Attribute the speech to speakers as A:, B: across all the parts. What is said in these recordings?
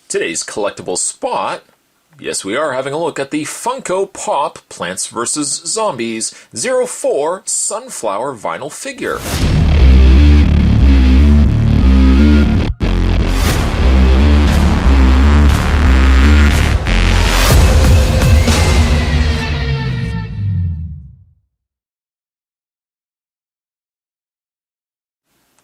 A: Today's collectible spot, yes, we are having a look at the Funko Pop Plants vs. Zombies 04 Sunflower vinyl figure.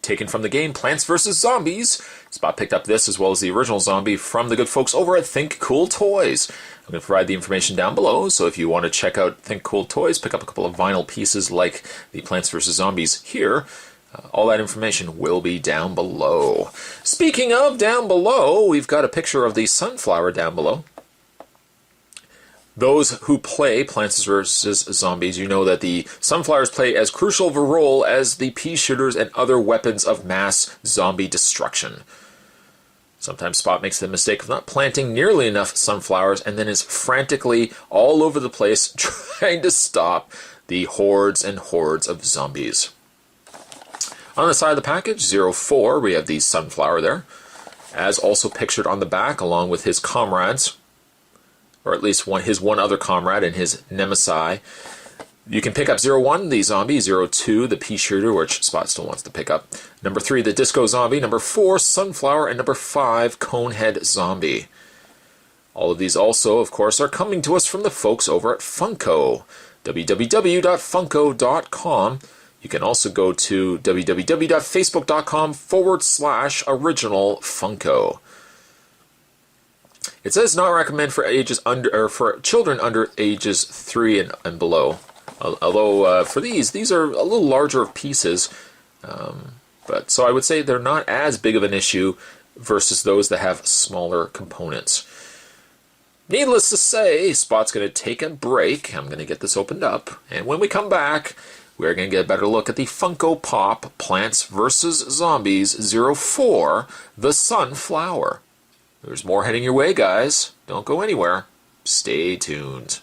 A: Taken from the game Plants vs. Zombies. Spot picked up this as well as the original zombie from the good folks over at ThinkCoolToys. I'm going to provide the information down below, so if you want to check out ThinkCoolToys, pick up a couple of vinyl pieces like the Plants vs. Zombies here, all that information will be down below. Speaking of down below, we've got a picture of the sunflower down below. Those who play Plants vs. Zombies, you know that the sunflowers play as crucial of a role as the pea shooters and other weapons of mass zombie destruction. Sometimes Spot makes the mistake of not planting nearly enough sunflowers and then is frantically all over the place trying to stop the hordes and hordes of zombies. On the side of the package, 04, we have the sunflower there, as also pictured on the back along with his comrades, or at least his one other comrade and his nemesis. You can pick up 01, the zombie, 02, the pea shooter, which Spot still wants to pick up, number 3, the disco zombie, number 4, sunflower, and number 5, conehead zombie. All of these also, of course, are coming to us from the folks over at Funko, www.funko.com. You can also go to www.facebook.com/originalfunko. It says not recommend for ages under, or for children under ages 3 and below. Although for these are a little larger pieces, but so I would say they're not as big of an issue versus those that have smaller components. Needless to say, Spot's going to take a break. I'm going to get this opened up, and when we come back, we're going to get a better look at the Funko Pop Plants vs. Zombies 04, the Sunflower. There's more heading your way, guys. Don't go anywhere. Stay tuned.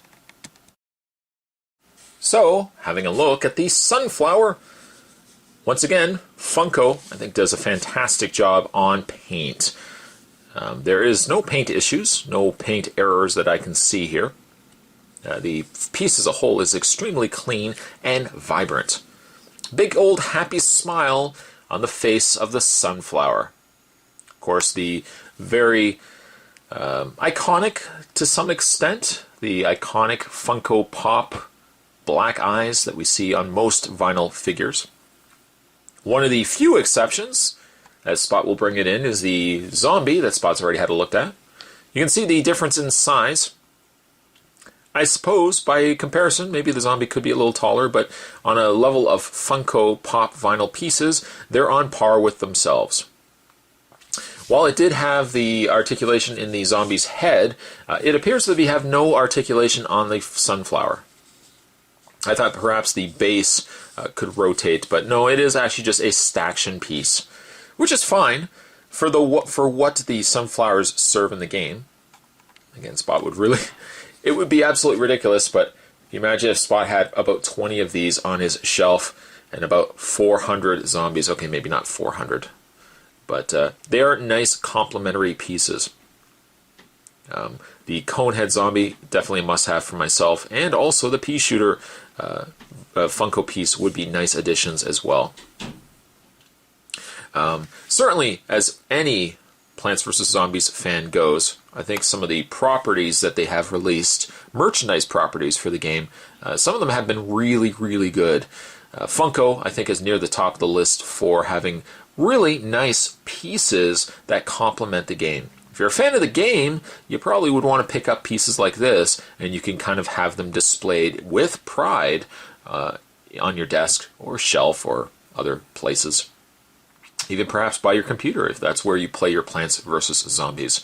A: So, having a look at the sunflower. Once again, Funko, I think, does a fantastic job on paint. There is no paint issues, no paint errors that I can see here. The piece as a whole is extremely clean and vibrant. Big old happy smile on the face of the sunflower. Of course, the very iconic, to some extent, the iconic Funko Pop black eyes that we see on most vinyl figures. One of the few exceptions, as Spot will bring it in, is the zombie that Spot's already had a look at. You can see the difference in size. I suppose, by comparison, maybe the zombie could be a little taller, but on a level of Funko Pop vinyl pieces, they're on par with themselves. While it did have the articulation in the zombie's head, it appears that we have no articulation on the sunflower. I thought perhaps the base could rotate, but no, it is actually just a staction piece, which is fine for what the sunflowers serve in the game. Again, Spot would really, it would be absolutely ridiculous, but you imagine if Spot had about 20 of these on his shelf and about 400 zombies. Okay, maybe not 400. But they are nice complementary pieces. The conehead zombie, definitely a must-have for myself, and also the pea shooter Funko piece would be nice additions as well. Certainly, as any Plants vs. Zombies fan goes, I think some of the properties that they have released, merchandise properties for the game, some of them have been really, really good. Funko, I think, is near the top of the list for having really nice pieces that complement the game. If you're a fan of the game, you probably would want to pick up pieces like this, and you can kind of have them displayed with pride on your desk or shelf or other places. Even perhaps by your computer, if that's where you play your Plants vs. Zombies.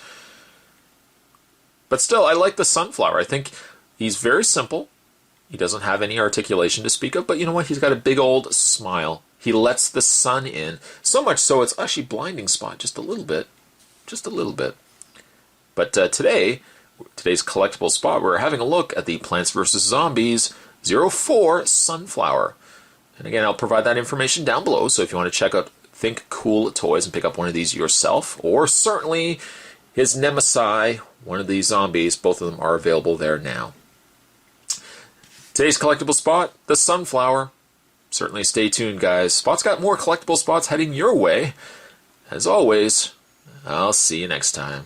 A: But still, I like the sunflower. I think he's very simple. He doesn't have any articulation to speak of, but you know what? He's got a big old smile. He lets the sun in, so much so it's actually blinding Spot just a little bit. Just a little bit. But today's collectible spot, we're having a look at the Plants vs. Zombies 04 Sunflower. And again, I'll provide that information down below, so if you want to check out ThinkCoolToys and pick up one of these yourself, or certainly his nemesis, one of these zombies. Both of them are available there now. Today's collectible spot, the Sunflower. Certainly stay tuned, guys. Spot's got more collectible spots heading your way. As always, I'll see you next time.